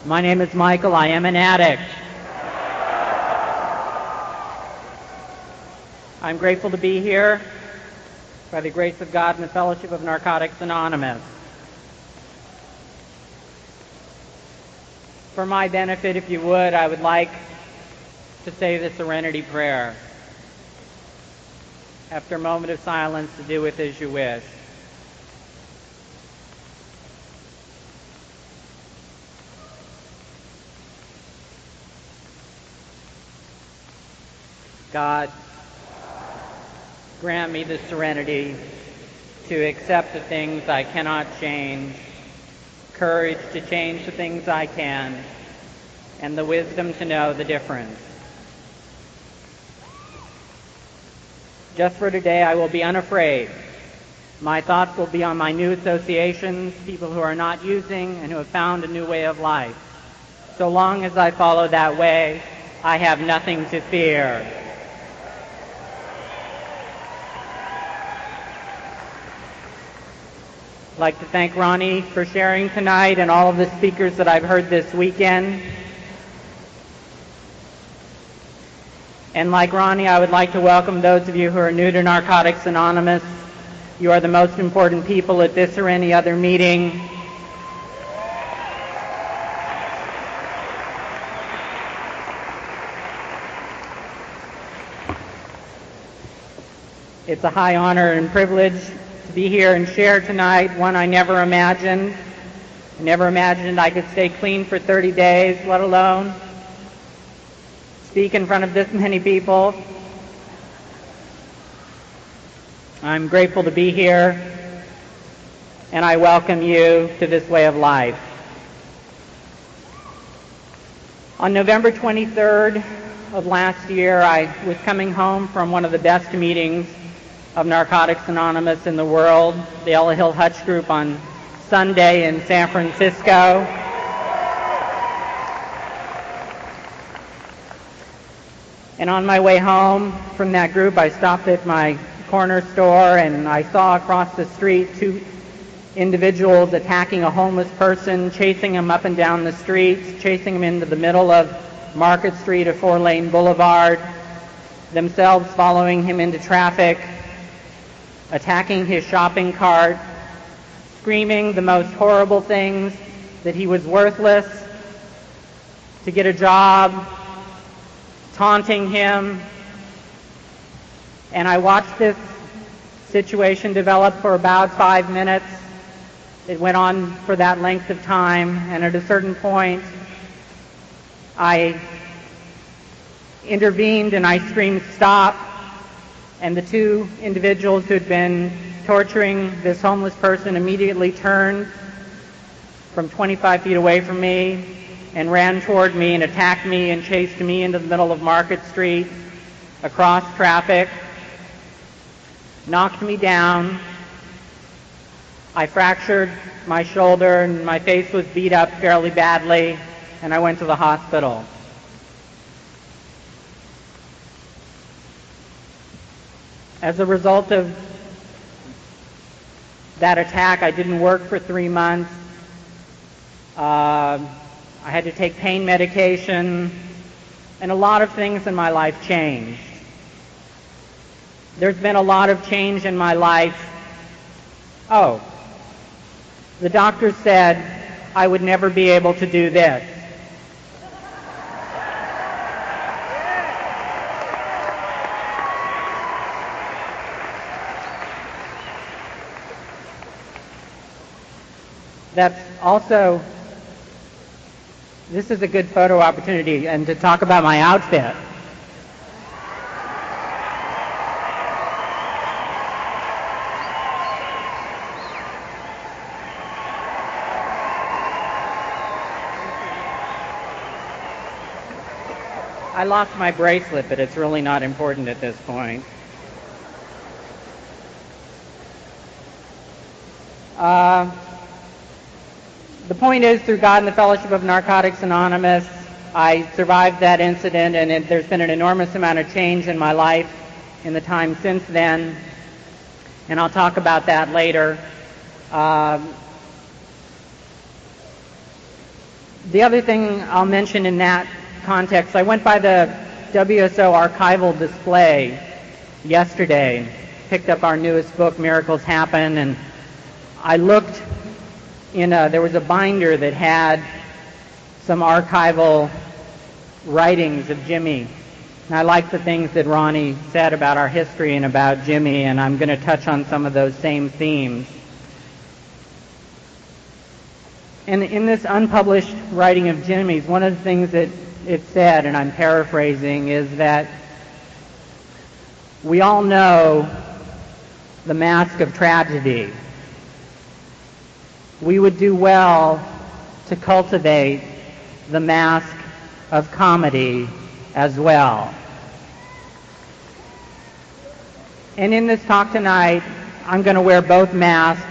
My name is Michael. I am an addict. I'm grateful to be here by the grace of God and the fellowship of Narcotics Anonymous. For my benefit, if you would, I would like to say the Serenity Prayer. After a moment of silence, to do with as you wish. God, grant me the serenity to accept the things I cannot change, courage to change the things I can, and the wisdom to know the difference. Just for today, I will be unafraid. My thoughts will be on my new associations, people who are not using and who have found a new way of life. So long as I follow that way, I have nothing to fear. I'd like to thank Ronnie for sharing tonight and all of the speakers that I've heard this weekend. And like Ronnie, I would like to welcome those of you who are new to Narcotics Anonymous. You are the most important people at this or any other meeting. It's a high honor and privilege to be here and share tonight, one I never imagined. I never imagined I could stay clean for 30 days, let alone speak in front of this many people. I'm grateful to be here, and I welcome you to this way of life. On November 23rd of last year, I was coming home from one of the best meetings of Narcotics Anonymous in the world, the Ella Hill Hutch Group on Sunday in San Francisco. And on my way home from that group, I stopped at my corner store and I saw across the street two individuals attacking a homeless person, chasing him up and down the streets, chasing him into the middle of Market Street, a 4-lane boulevard, themselves following him into traffic, attacking his shopping cart, screaming the most horrible things, that he was worthless, to get a job, taunting him. And I watched this situation develop for about 5 minutes. It went on for that length of time, and at a certain point, I intervened and I screamed, "Stop!" And the two individuals who had been torturing this homeless person immediately turned from 25 feet away from me and ran toward me and attacked me and chased me into the middle of Market Street, across traffic, knocked me down. I fractured my shoulder and my face was beat up fairly badly, and I went to the hospital. As a result of that attack, I didn't work for 3 months. I had to take pain medication, and a lot of things in my life changed. There's been a lot of change in my life. Oh, the doctor said I would never be able to do this. That's also, this is a good photo opportunity, and to talk about my outfit. I lost my bracelet, but it's really not important at this point. The point is, through God and the fellowship of Narcotics Anonymous, I survived that incident, and there's been an enormous amount of change in my life in the time since then, and I'll talk about that later. The other thing I'll mention in that context, I went by the WSO archival display yesterday, picked up our newest book, Miracles Happen, and I looked there was a binder that had some archival writings of Jimmy. And I like the things that Ronnie said about our history and about Jimmy, and I'm going to touch on some of those same themes. And in this unpublished writing of Jimmy's, one of the things that it said, and I'm paraphrasing, is that we all know the mask of tragedy. We would do well to cultivate the mask of comedy as well. And in this talk tonight, I'm going to wear both masks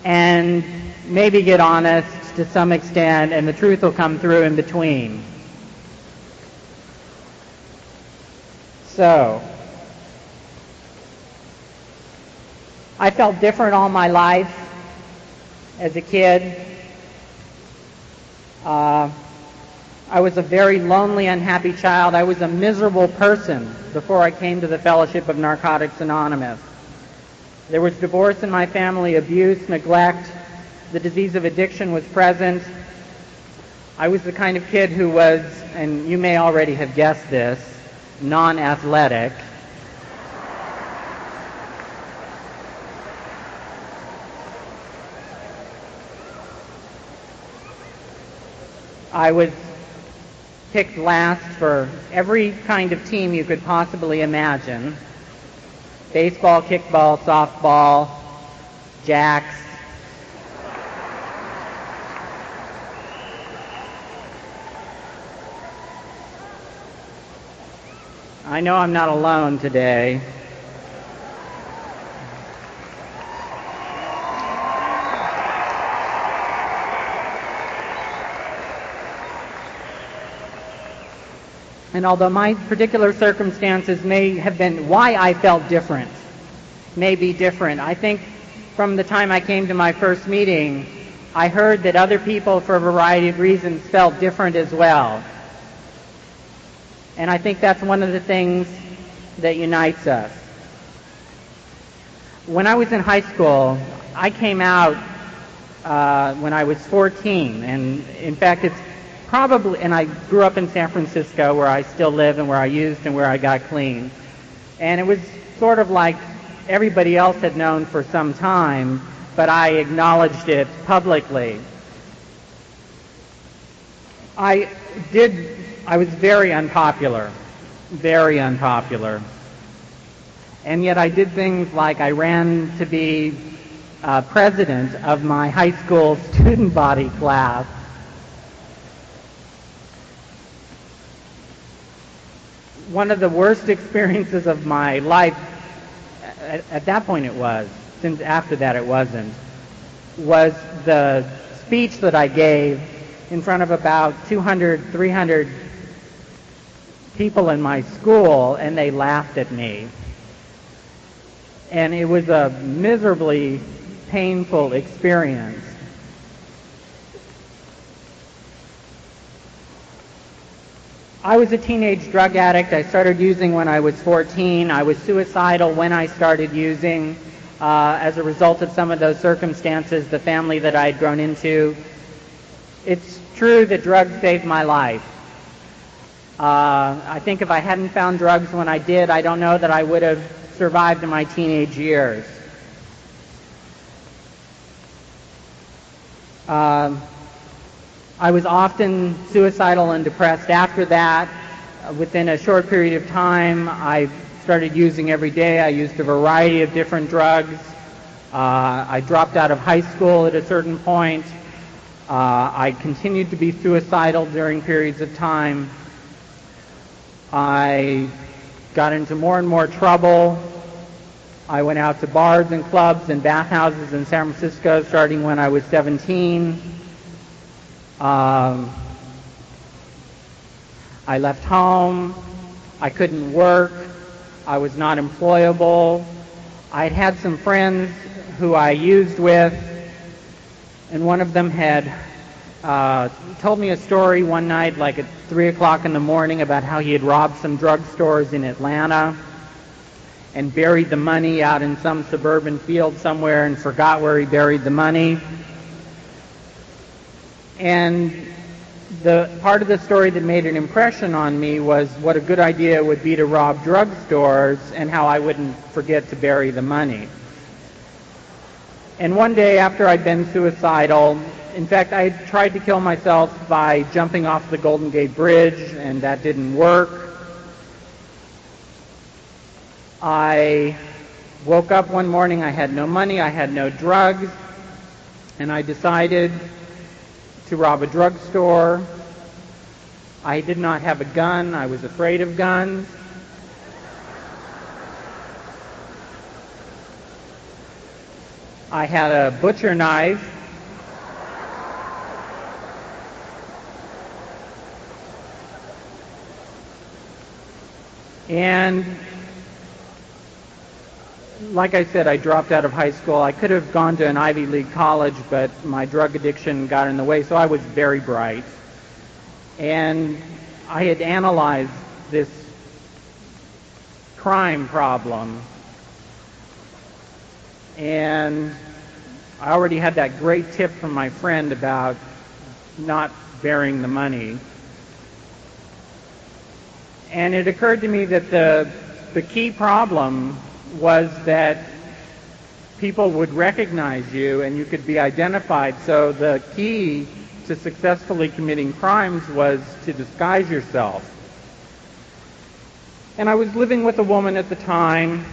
and maybe get honest to some extent, and the truth will come through in between. So, I felt different all my life as a kid. I was a very lonely, unhappy child. I was a miserable person before I came to the Fellowship of Narcotics Anonymous. There was divorce in my family, abuse, neglect. The disease of addiction was present. I was the kind of kid who was, and you may already have guessed this, non-athletic. I was picked last for every kind of team you could possibly imagine. Baseball, kickball, softball, jacks. I know I'm not alone today. And although my particular circumstances may have been why I felt different, may be different, I think from the time I came to my first meeting, I heard that other people, for a variety of reasons, felt different as well. And I think that's one of the things that unites us. When I was in high school, I came out when I was 14, and in fact it's probably, and I grew up in San Francisco where I still live and where I used and where I got clean. And it was sort of like everybody else had known for some time, but I acknowledged it publicly. I was very unpopular. And yet I did things like I ran to be president of my high school student body class. One of the worst experiences of my life, at that point it was, since after that it wasn't, was the speech that I gave in front of about 200, 300 people in my school, and they laughed at me. And it was a miserably painful experience. I was a teenage drug addict. I started using when I was 14. I was suicidal when I started using as a result of some of those circumstances, the family that I had grown into. It's true that drugs saved my life. I think if I hadn't found drugs when I did, I don't know that I would have survived in my teenage years. I was often suicidal and depressed after that. Within a short period of time, I started using every day. I used a variety of different drugs. I dropped out of high school at a certain point. I continued to be suicidal during periods of time. I got into more and more trouble. I went out to bars and clubs and bathhouses in San Francisco starting when I was 17. I left home. I couldn't work. I was not employable. I'd had some friends who I used with, and one of them had told me a story one night, like at 3 o'clock in the morning, about how he had robbed some drugstores in Atlanta and buried the money out in some suburban field somewhere and forgot where he buried the money. And the part of the story that made an impression on me was what a good idea it would be to rob drugstores and how I wouldn't forget to bury the money. And one day after I'd been suicidal, in fact, I tried to kill myself by jumping off the Golden Gate Bridge, and that didn't work. I woke up one morning, I had no money, I had no drugs, and I decided to rob a drugstore. I did not have a gun. I was afraid of guns. I had a butcher knife. And like I said, I dropped out of high school. I could have gone to an Ivy League college, but my drug addiction got in the way, so I was very bright. And I had analyzed this crime problem. And I already had that great tip from my friend about not burying the money. And it occurred to me that the key problem was that people would recognize you and you could be identified. So the key to successfully committing crimes was to disguise yourself. And I was living with a woman at the time.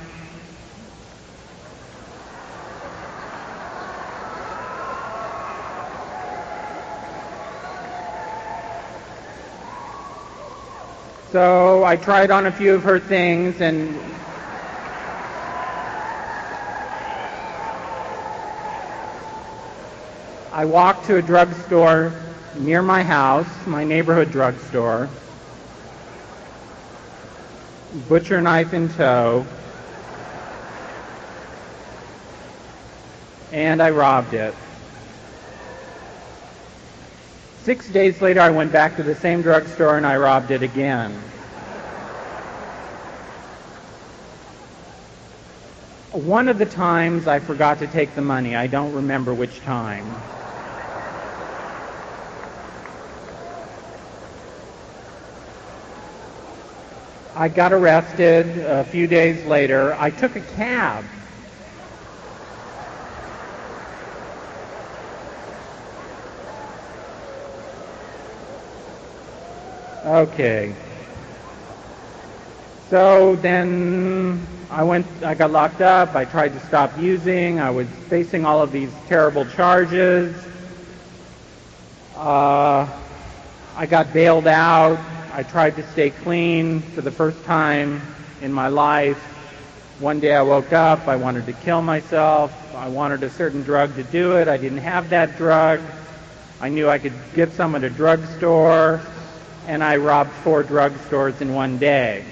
So I tried on a few of her things, and I walked to a drugstore near my house, my neighborhood drugstore, butcher knife in tow, and I robbed it. 6 days later, I went back to the same drugstore and I robbed it again. One of the times I forgot to take the money. I don't remember which time. I got arrested a few days later. I took a cab. Okay. So then I got locked up. I tried to stop using. I was facing all of these terrible charges. I got bailed out. I tried to stay clean for the first time in my life. One day I woke up. I wanted to kill myself. I wanted a certain drug to do it. I didn't have that drug. I knew I could get some at a drugstore. And I robbed 4 drugstores in one day,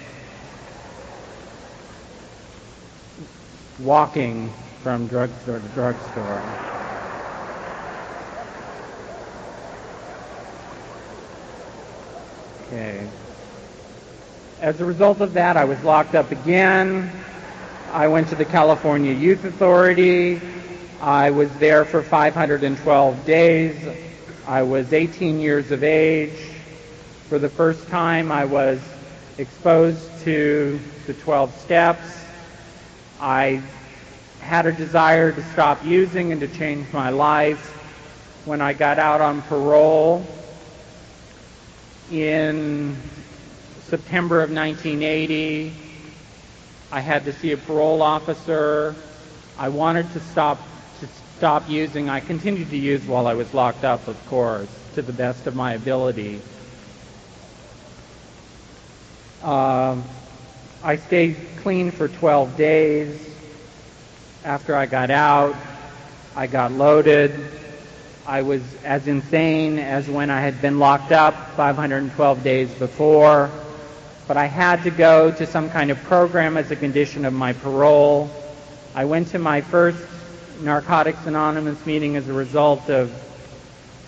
walking from drugstore to drugstore. Okay. As a result of that, I was locked up again. I went to the California Youth Authority. I was there for 512 days. I was 18 years of age. For the first time, I was exposed to the 12 steps. I had a desire to stop using and to change my life. When I got out on parole in September of 1980, I had to see a parole officer. I wanted to stop using. I continued to use while I was locked up, of course, to the best of my ability. I stayed clean for 12 days. After I got out, I got loaded. I was as insane as when I had been locked up 512 days before, but I had to go to some kind of program as a condition of my parole. I went to my first Narcotics Anonymous meeting as a result of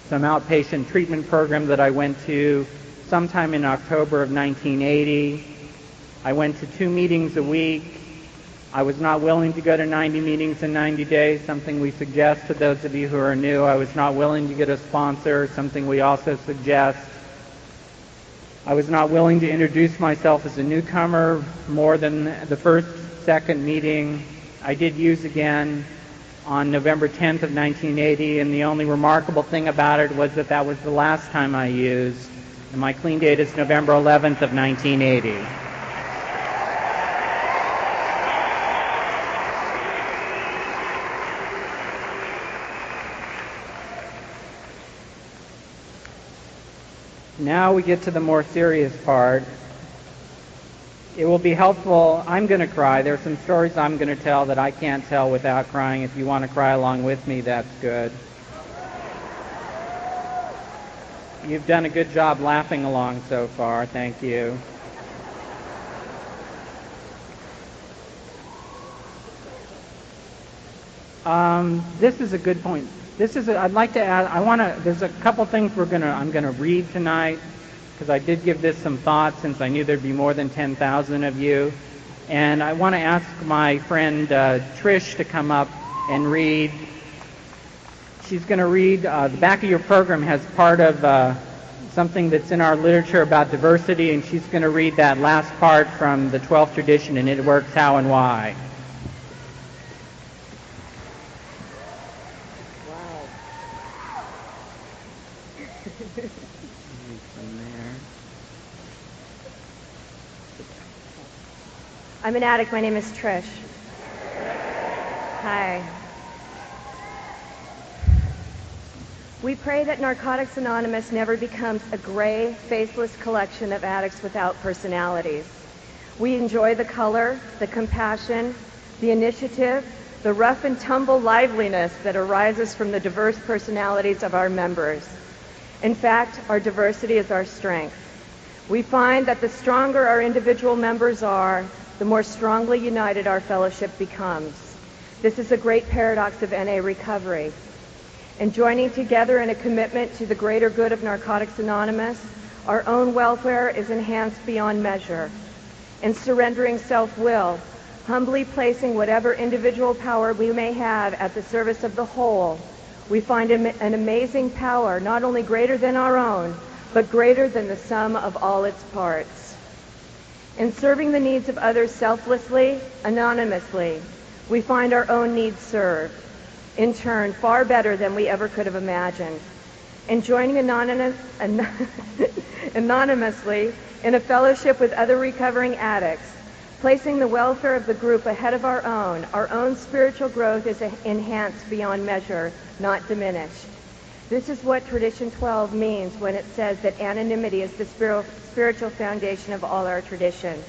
some outpatient treatment program that I went to sometime in October of 1980. I went to 2 meetings a week. I was not willing to go to 90 meetings in 90 days, something we suggest to those of you who are new. I was not willing to get a sponsor, something we also suggest. I was not willing to introduce myself as a newcomer more than the first, second meeting. I did use again on November 10th of 1980, and the only remarkable thing about it was that that was the last time I used, and my clean date is November 11th of 1980. Now we get to the more serious part. It will be helpful. I'm going to cry. There are some stories I'm going to tell that I can't tell without crying. If you want to cry along with me, that's good. You've done a good job laughing along so far. Thank you. This is a good point. I'd like to add, there's a couple things I'm going to read tonight, because I did give this some thought since I knew there'd be more than 10,000 of you. And I want to ask my friend Trish to come up and read. She's going to read, the back of your program has part of something that's in our literature about diversity, and she's going to read that last part from the 12th tradition, and it works how and why. I'm an addict. My name is Trish. Hi. We pray that Narcotics Anonymous never becomes a gray, faceless collection of addicts without personalities. We enjoy the color, the compassion, the initiative, the rough and tumble liveliness that arises from the diverse personalities of our members. In fact, our diversity is our strength. We find that the stronger our individual members are, the more strongly united our fellowship becomes. This is a great paradox of NA recovery. In joining together in a commitment to the greater good of Narcotics Anonymous, our own welfare is enhanced beyond measure. In surrendering self-will, humbly placing whatever individual power we may have at the service of the whole, we find an amazing power, not only greater than our own, but greater than the sum of all its parts. In serving the needs of others selflessly, anonymously, we find our own needs served, in turn far better than we ever could have imagined. In joining anonymously in a fellowship with other recovering addicts, placing the welfare of the group ahead of our own spiritual growth is enhanced beyond measure, not diminished. This is what Tradition 12 means when it says that anonymity is the spiritual foundation of all our traditions.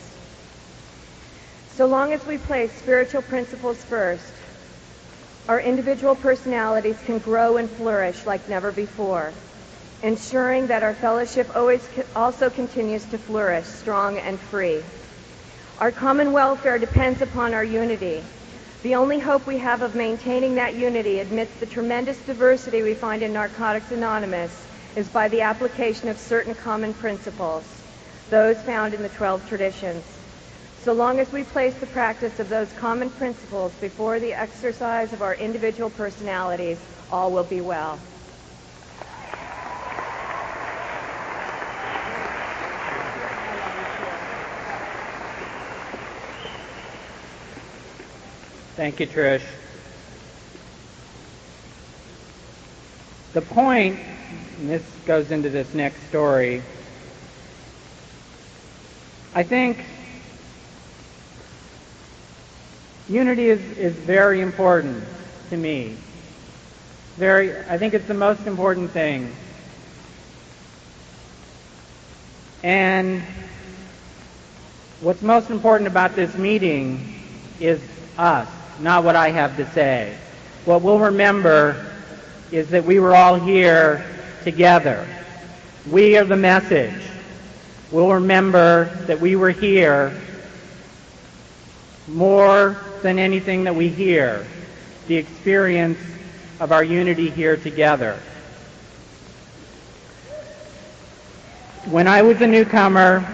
So long as we place spiritual principles first, our individual personalities can grow and flourish like never before, ensuring that our fellowship also continues to flourish strong and free. Our common welfare depends upon our unity. The only hope we have of maintaining that unity amidst the tremendous diversity we find in Narcotics Anonymous is by the application of certain common principles, those found in the 12 traditions. So long as we place the practice of those common principles before the exercise of our individual personalities, all will be well. Thank you, Trish. The point, and this goes into this next story, I think unity is very important to me. I think it's the most important thing. And what's most important about this meeting is us, not what I have to say. What we'll remember is that we were all here together. We are the message. We'll remember that we were here more than anything that we hear, the experience of our unity here together. When I was a newcomer,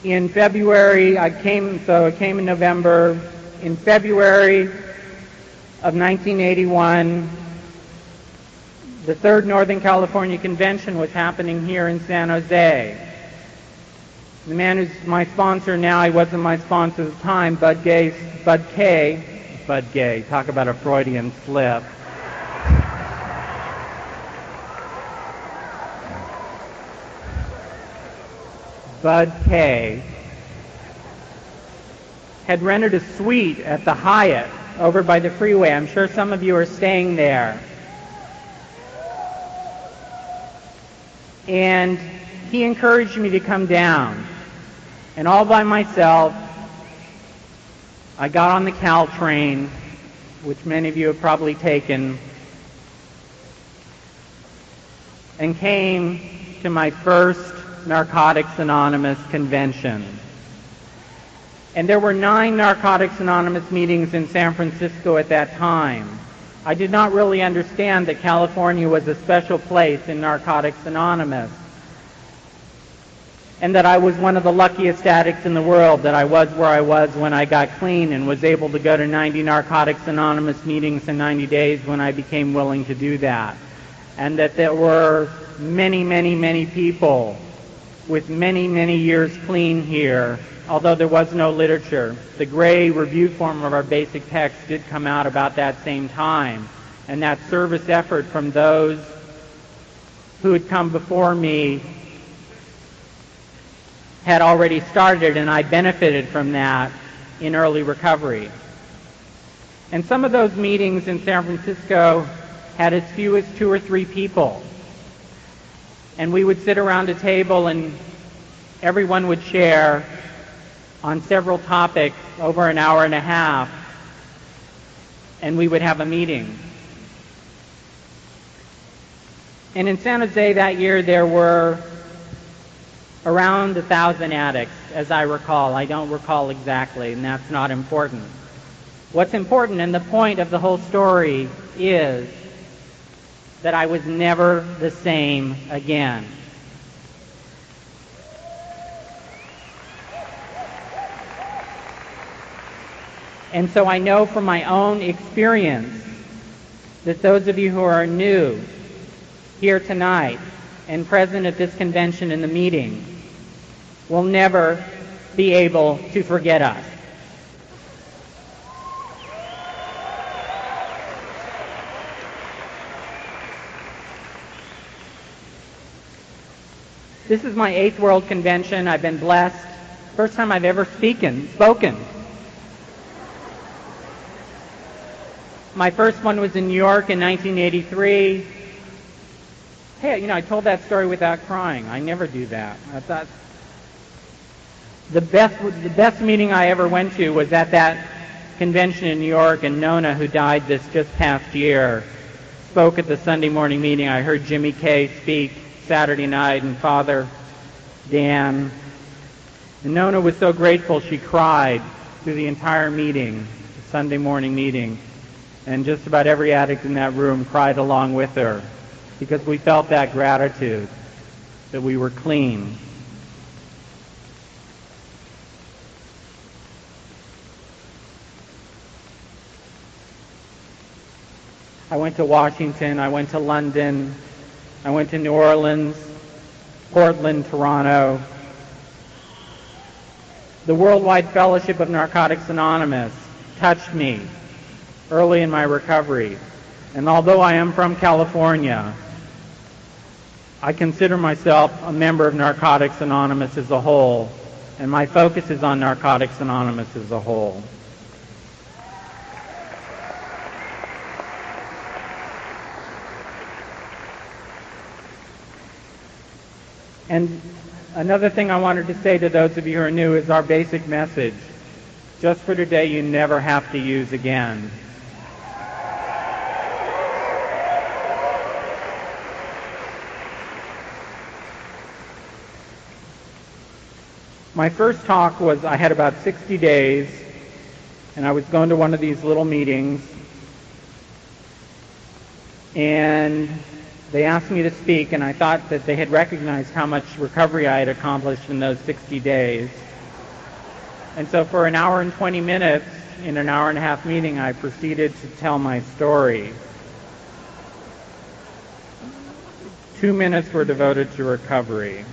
in February, I came in November. In February of 1981, the third Northern California Convention was happening here in San Jose. The man who's my sponsor now, he wasn't my sponsor at the time, Bud Gay, talk about a Freudian slip. Bud K. had rented a suite at the Hyatt over by the freeway. I'm sure some of you are staying there. And he encouraged me to come down. And all by myself, I got on the Caltrain, which many of you have probably taken, and came to my first Narcotics Anonymous convention. And there were 9 Narcotics Anonymous meetings in San Francisco at that time. I did not really understand that California was a special place in Narcotics Anonymous, and that I was one of the luckiest addicts in the world, that I was where I was when I got clean and was able to go to 90 Narcotics Anonymous meetings in 90 days when I became willing to do that. And that there were many, many, many people with many, many years clean here, although there was no literature. The gray review form of our basic text did come out about that same time, and that service effort from those who had come before me had already started, and I benefited from that in early recovery. And some of those meetings in San Francisco had as few as 2 or 3 people. And we would sit around a table and everyone would share on several topics over an hour and a half, and we would have a meeting. And in San Jose that year there were around 1,000 addicts, as I recall. I don't recall exactly, and that's not important. What's important, and the point of the whole story, is that I was never the same again. And so I know from my own experience that those of you who are new here tonight and present at this convention in the meeting will never be able to forget us. This is my 8th World Convention. I've been blessed. First time I've ever spoken. My first one was in New York in 1983. Hey, I told that story without crying. I never do that. I thought the best meeting I ever went to was at that convention in New York, and Nona, who died this just past year, spoke at the Sunday morning meeting. I heard Jimmy Kay speak Saturday night, and Father Dan. And Nona was so grateful she cried through the entire meeting, the Sunday morning meeting. And just about every addict in that room cried along with her, because we felt that gratitude, that we were clean. I went to Washington, I went to London, I went to New Orleans, Portland, Toronto. The Worldwide Fellowship of Narcotics Anonymous touched me early in my recovery. And although I am from California, I consider myself a member of Narcotics Anonymous as a whole, and my focus is on Narcotics Anonymous as a whole. And another thing I wanted to say to those of you who are new is our basic message. Just for today, you never have to use again. My first talk was, I had about 60 days, and I was going to one of these little meetings, and they asked me to speak, and I thought that they had recognized how much recovery I had accomplished in those 60 days. And so for an hour and 20 minutes in an hour and a half meeting, I proceeded to tell my story. 2 minutes were devoted to recovery.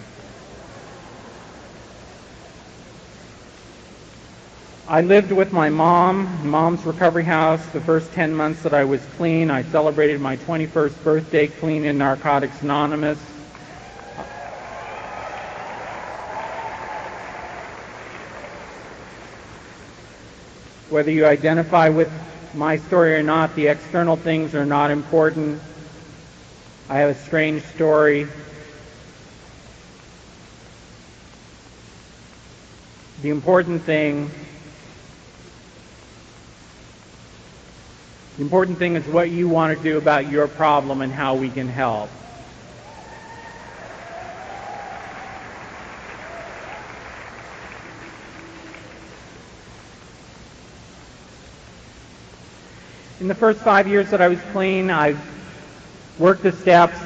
I lived with my mom's recovery house, the first 10 months that I was clean. I celebrated my 21st birthday clean in Narcotics Anonymous. Whether you identify with my story or not, the external things are not important. I have a strange story. The important thing is what you want to do about your problem and how we can help. In the first 5 years that I was clean, I worked the steps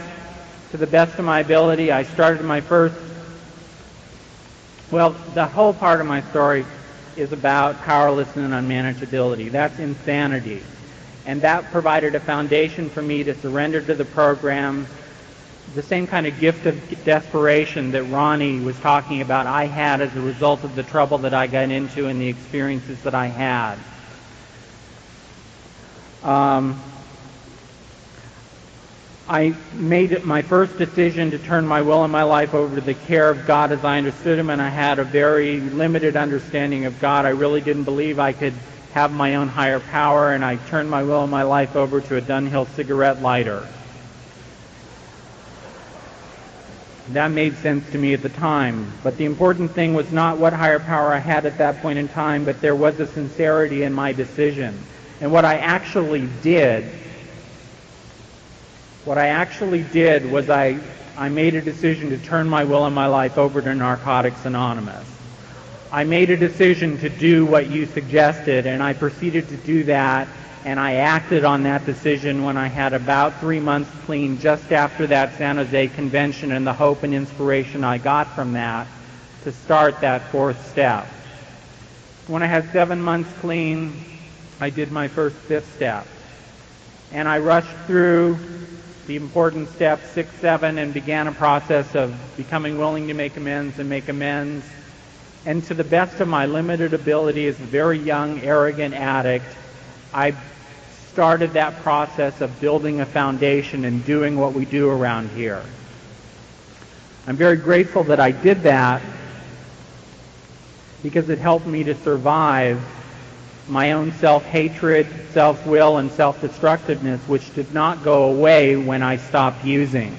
to the best of my ability. I started my first, the whole part of my story is about powerlessness and unmanageability. That's insanity. And that provided a foundation for me to surrender to the program, the same kind of gift of desperation that Ronnie was talking about I had as a result of the trouble that I got into and the experiences that I had. I made my first decision to turn my will and my life over to the care of God as I understood Him, and I had a very limited understanding of God. I really didn't believe I could have my own higher power, and I turned my will and my life over to a Dunhill cigarette lighter. That made sense to me at the time, but the important thing was not what higher power I had at that point in time, but there was a sincerity in my decision. And what I actually did was I made a decision to turn my will and my life over to Narcotics Anonymous. I made a decision to do what you suggested, and I proceeded to do that, and I acted on that decision when I had about 3 months clean just after that San Jose convention and the hope and inspiration I got from that to start that fourth step. When I had 7 months clean, I did my first fifth step. And I rushed through the important steps 6, 7, and began a process of becoming willing to make amends and make amends. And to the best of my limited ability as a very young, arrogant addict, I started that process of building a foundation and doing what we do around here. I'm very grateful that I did that because it helped me to survive my own self-hatred, self-will, and self-destructiveness, which did not go away when I stopped using.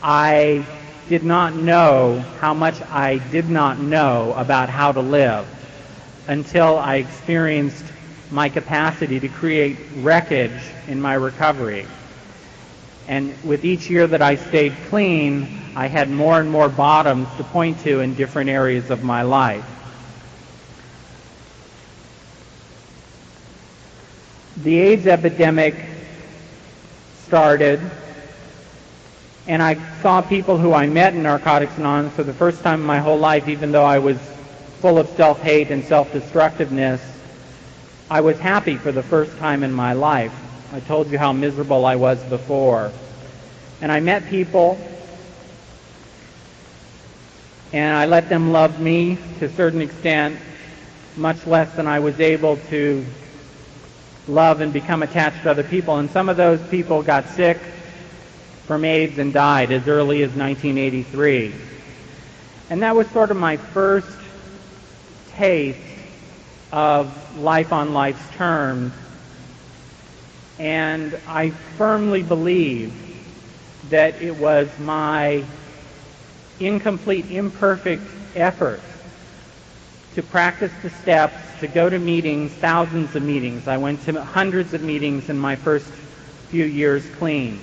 I did not know how much I did not know about how to live until I experienced my capacity to create wreckage in my recovery. And with each year that I stayed clean, I had more and more bottoms to point to in different areas of my life. The AIDS epidemic started, and I saw people who I met in Narcotics Anonymous for the first time in my whole life, even though I was full of self-hate and self-destructiveness. I was happy for the first time in my life. I told you how miserable I was before. And I met people, and I let them love me to a certain extent, much less than I was able to love and become attached to other people. And some of those people got sick from AIDS and died as early as 1983. And that was sort of my first taste of life on life's terms. And I firmly believe that it was my incomplete, imperfect effort to practice the steps, to go to meetings, thousands of meetings. I went to hundreds of meetings in my first few years clean.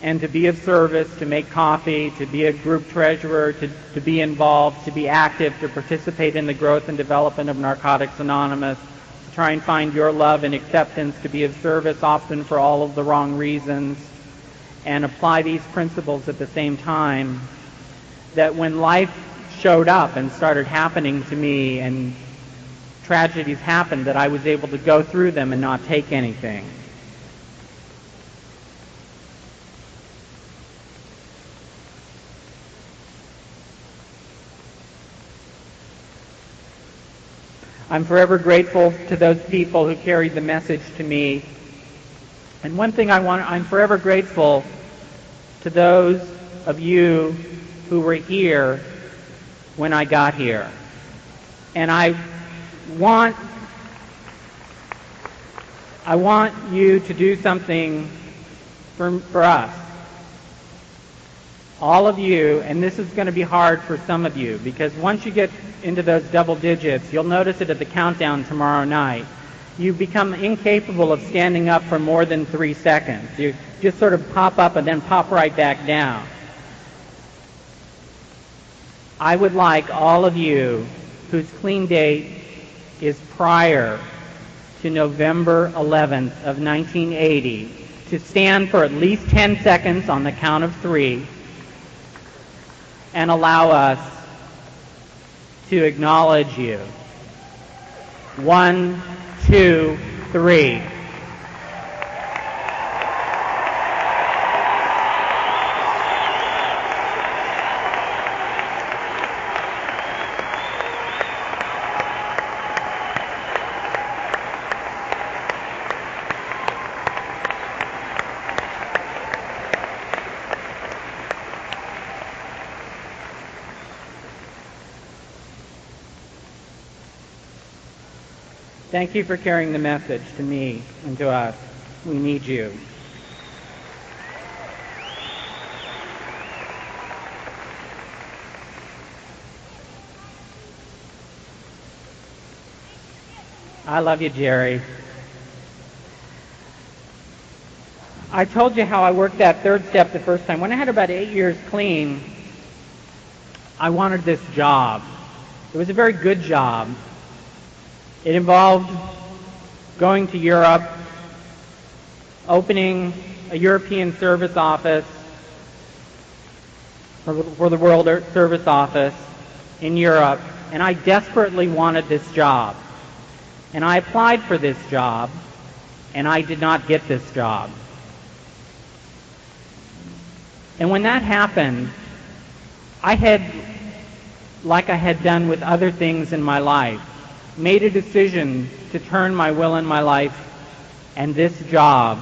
And to be of service, to make coffee, to be a group treasurer, to be involved, to be active, to participate in the growth and development of Narcotics Anonymous, to try and find your love and acceptance, to be of service often for all of the wrong reasons, and apply these principles at the same time, that when life showed up and started happening to me and tragedies happened, that I was able to go through them and not take anything. I'm forever grateful to those people who carried the message to me. And one thing I'm forever grateful to those of you who were here when I got here. And I want you to do something for us. All of you, and this is going to be hard for some of you, because once you get into those double digits, you'll notice it at the countdown tomorrow night. You become incapable of standing up for more than 3 seconds. You just sort of pop up and then pop right back down. I would like all of you whose clean date is prior to November 11th of 1980 to stand for at least 10 seconds on the count of 3 and allow us to acknowledge you. 1, 2, 3. Thank you for carrying the message to me and to us. We need you. I love you, Jerry. I told you how I worked that third step the first time. When I had about 8 years clean, I wanted this job. It was a very good job. It involved going to Europe, opening a European service office for the World Service Office in Europe, and I desperately wanted this job. And I applied for this job, and I did not get this job. And when that happened, I had, like I had done with other things in my life, made a decision to turn my will and my life and this job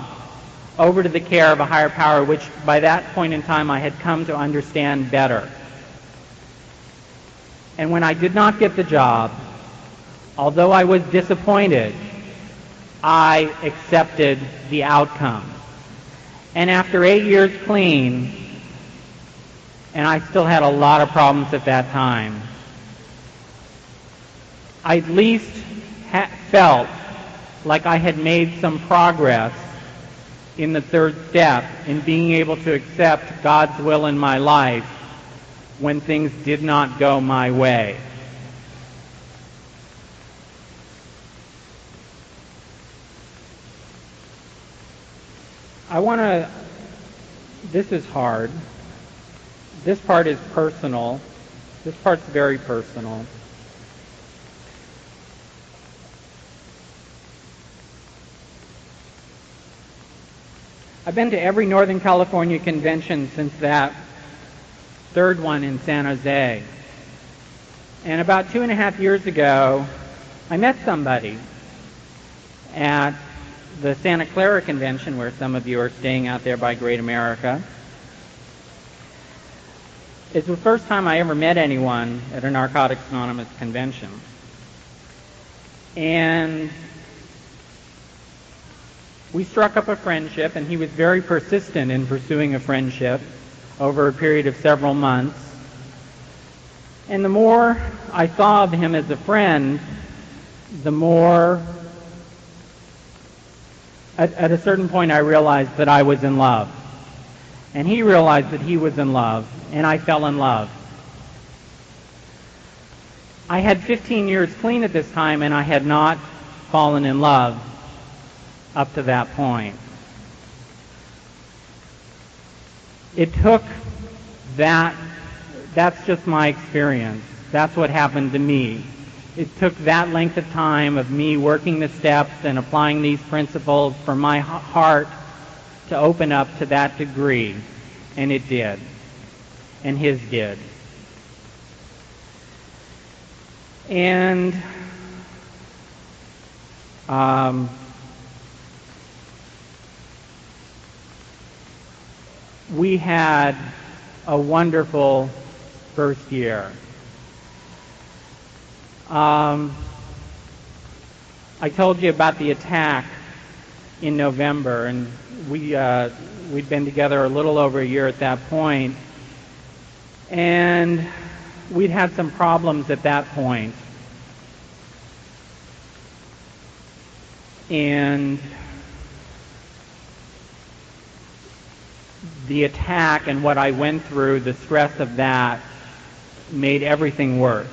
over to the care of a higher power, which by that point in time I had come to understand better. And when I did not get the job, although I was disappointed, I accepted the outcome. And after 8 years clean, and I still had a lot of problems at that time, I at least felt like I had made some progress in the third step, in being able to accept God's will in my life when things did not go my way. This is hard. This part is personal. This part's very personal. I've been to every Northern California convention since that third one in San Jose. And about 2.5 years ago, I met somebody at the Santa Clara convention, where some of you are staying out there by Great America. It's the first time I ever met anyone at a Narcotics Anonymous convention. And we struck up a friendship, and he was very persistent in pursuing a friendship over a period of several months. And the more I saw of him as a friend, the more, at a certain point, I realized that I was in love. And he realized that he was in love, and I fell in love. I had 15 years clean at this time, and I had not fallen in love up to that point. It took that's just my experience. That's what happened to me. It took that length of time of me working the steps and applying these principles for my heart to open up to that degree. And it did. And his did. And we had a wonderful first year. I told you about the attack in November, and we'd been together a little over a year at that point, and we'd had some problems at that point. And the attack and what I went through, the stress of that, made everything worse.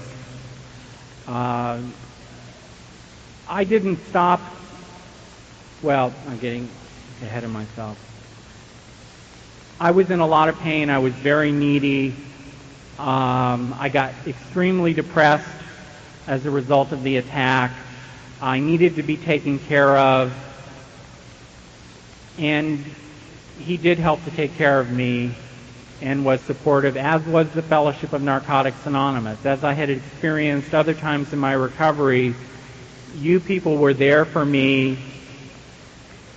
I didn't stop. Well, I'm getting ahead of myself. I was in a lot of pain. I was very needy. I got extremely depressed as a result of the attack. I needed to be taken care of. And he did help to take care of me and was supportive, as was the Fellowship of Narcotics Anonymous. As I had experienced other times in my recovery, you people were there for me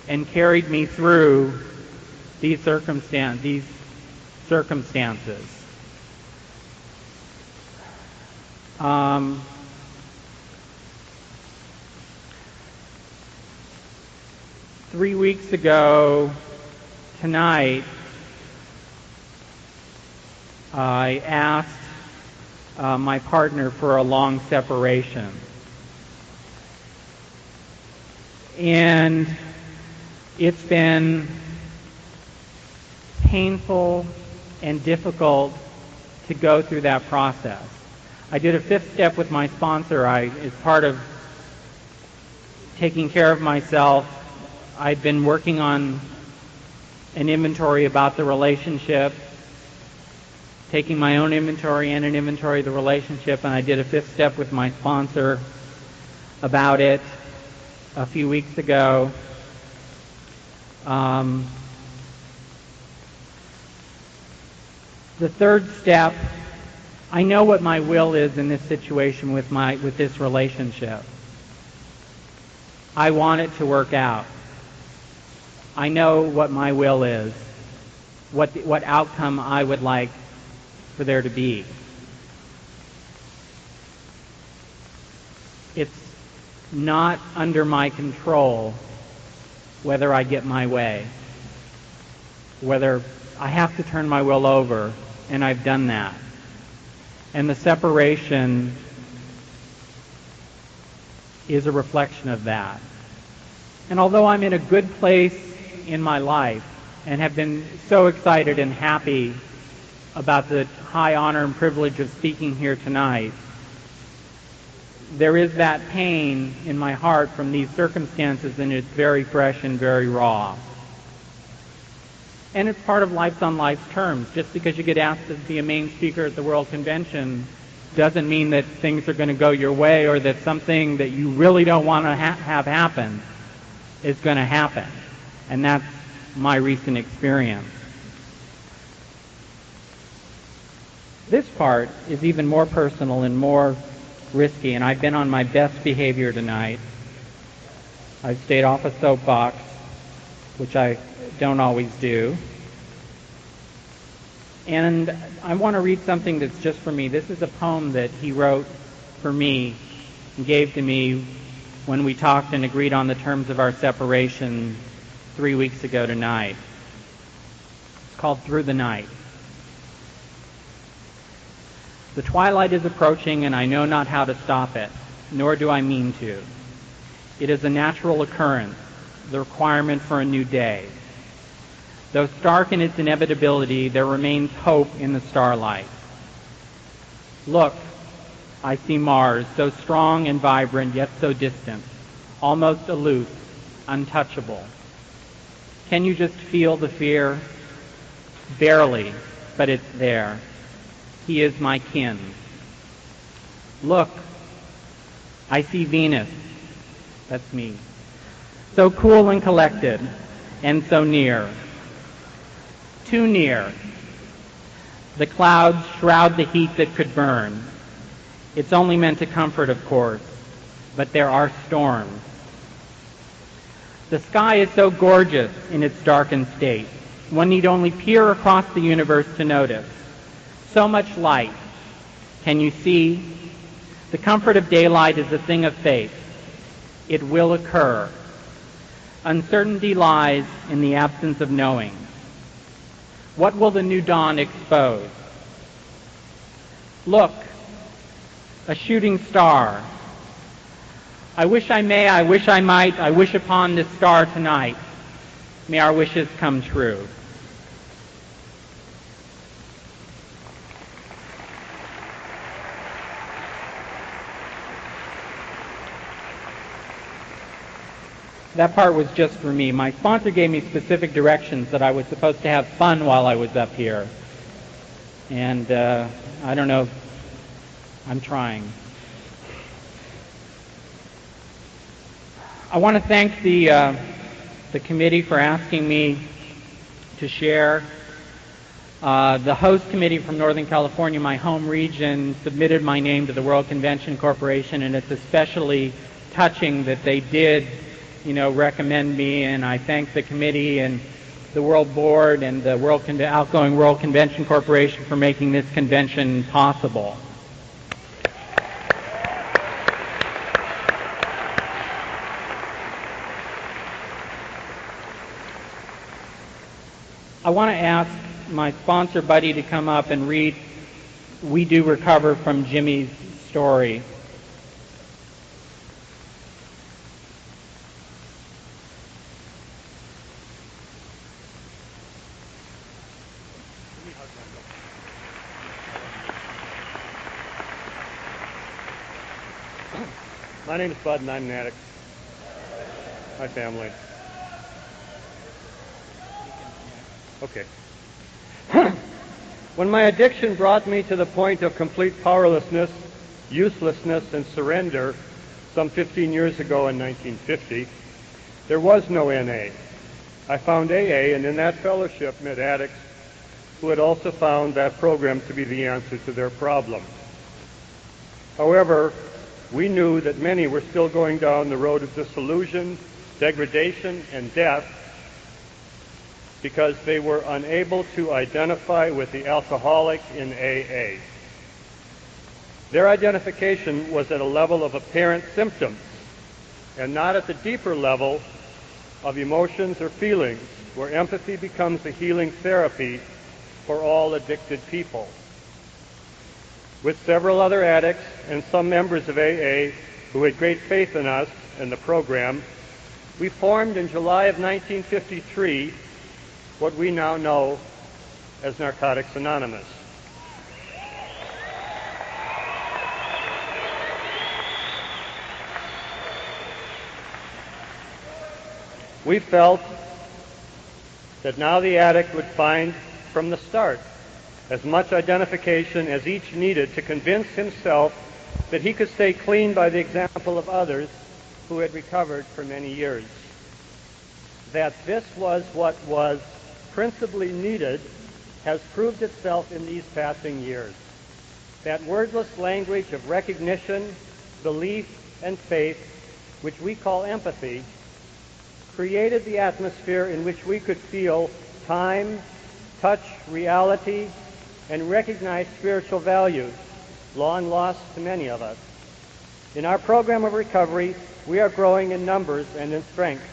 and carried me through these circumstances. 3 weeks ago tonight, I asked my partner for a long separation. And it's been painful and difficult to go through that process. I did a 5th step with my sponsor. As part of taking care of myself, I'd been working on an inventory about the relationship, taking my own inventory and an inventory of the relationship, and I did a 5th step with my sponsor about it a few weeks ago. The 3rd step, I know what my will is in this situation with this relationship. I want it to work out. I know what my will is, what outcome I would like for there to be. It's not under my control whether I get my way, whether I have to turn my will over, and I've done that. And the separation is a reflection of that. And although I'm in a good place in my life and have been so excited and happy about the high honor and privilege of speaking here tonight, there is that pain in my heart from these circumstances, and it's very fresh and very raw. And it's part of life's on life's terms. Just because you get asked to be a main speaker at the World Convention doesn't mean that things are going to go your way, or that something that you really don't want to have happen is going to happen. And that's my recent experience. This part is even more personal and more risky, and I've been on my best behavior tonight. I've stayed off a soapbox, which I don't always do. And I want to read something that's just for me. This is a poem that he wrote for me and gave to me when we talked and agreed on the terms of our separation 3 weeks ago tonight. It's called Through the Night. The twilight is approaching, and I know not how to stop it, nor do I mean to. It is a natural occurrence, the requirement for a new day. Though stark in its inevitability, there remains hope in the starlight. Look, I see Mars, so strong and vibrant, yet so distant. almost aloof, untouchable. Can you just feel the fear? Barely, but it's there. He is my kin. Look, I see Venus. That's me. So cool and collected, and so near. Too near. The clouds shroud the heat that could burn. It's only meant to comfort, of course, but there are storms. The sky is so gorgeous in its darkened state. One need only peer across the universe to notice. So much light. Can you see? The comfort of daylight is a thing of faith. It will occur. Uncertainty lies in the absence of knowing. What will the new dawn expose? Look, a shooting star. I wish I may, I wish I might, I wish upon this star tonight. May our wishes come true. That part was just for me. My sponsor gave me specific directions that I was supposed to have fun while I was up here. And I don't know, I'm trying. I want to thank the committee for asking me to share. The host committee from Northern California, my home region, submitted my name to the World Convention Corporation, and it's especially touching that they did recommend me, and I thank the committee and the World Board and the outgoing World Convention Corporation for making this convention possible. I want to ask my sponsor buddy to come up and read We Do Recover from Jimmy's story. My name is Bud, and I'm an addict. My family. Okay. When my addiction brought me to the point of complete powerlessness, uselessness, and surrender some 15 years ago in 1950, there was no NA. I found AA, and in that fellowship met addicts who had also found that program to be the answer to their problem. However, we knew that many were still going down the road of disillusion, degradation, and death because they were unable to identify with the alcoholic in AA. Their identification was at a level of apparent symptoms and not at the deeper level of emotions or feelings, where empathy becomes a healing therapy for all addicted people. With several other addicts and some members of AA who had great faith in us and the program, we formed in July of 1953 what we now know as Narcotics Anonymous. We felt that now the addict would find from the start as much identification as each needed to convince himself that he could stay clean by the example of others who had recovered for many years. That this was what was principally needed has proved itself in these passing years. That wordless language of recognition, belief, and faith, which we call empathy, created the atmosphere in which we could feel time, touch reality, and recognize spiritual values, long lost to many of us. In our program of recovery, we are growing in numbers and in strength.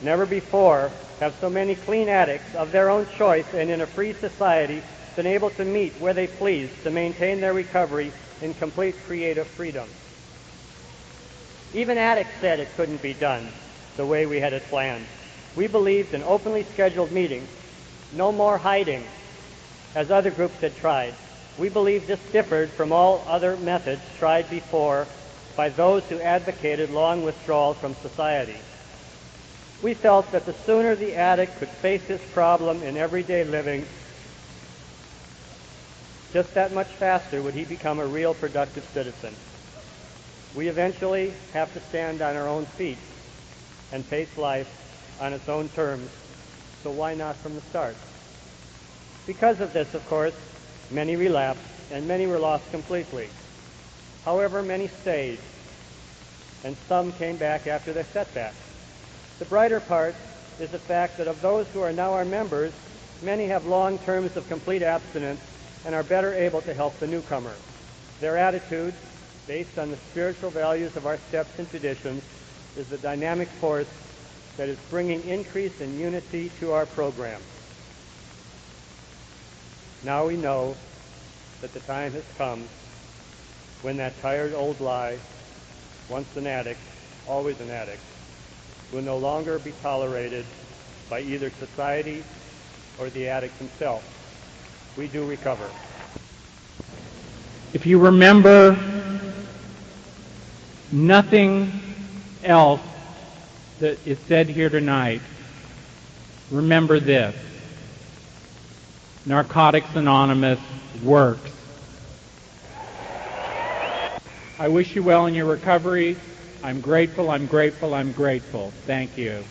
Never before have so many clean addicts of their own choice and in a free society been able to meet where they please to maintain their recovery in complete creative freedom. Even addicts said it couldn't be done the way we had it planned. We believed in openly scheduled meetings, no more hiding, as other groups had tried. We believed this differed from all other methods tried before by those who advocated long withdrawal from society. We felt that the sooner the addict could face his problem in everyday living, just that much faster would he become a real productive citizen. We eventually have to stand on our own feet and face life on its own terms, so why not from the start? Because of this, of course, many relapsed and many were lost completely. However, many stayed, and some came back after their setback. The brighter part is the fact that of those who are now our members, many have long terms of complete abstinence and are better able to help the newcomer. Their attitude, based on the spiritual values of our steps and traditions, is the dynamic force that is bringing increase in unity to our program. Now we know that the time has come when that tired old lie, once an addict, always an addict, will no longer be tolerated by either society or the addict himself. We do recover. If you remember nothing else that is said here tonight, remember this: Narcotics Anonymous works. I wish you well in your recovery. I'm grateful, I'm grateful, I'm grateful. Thank you.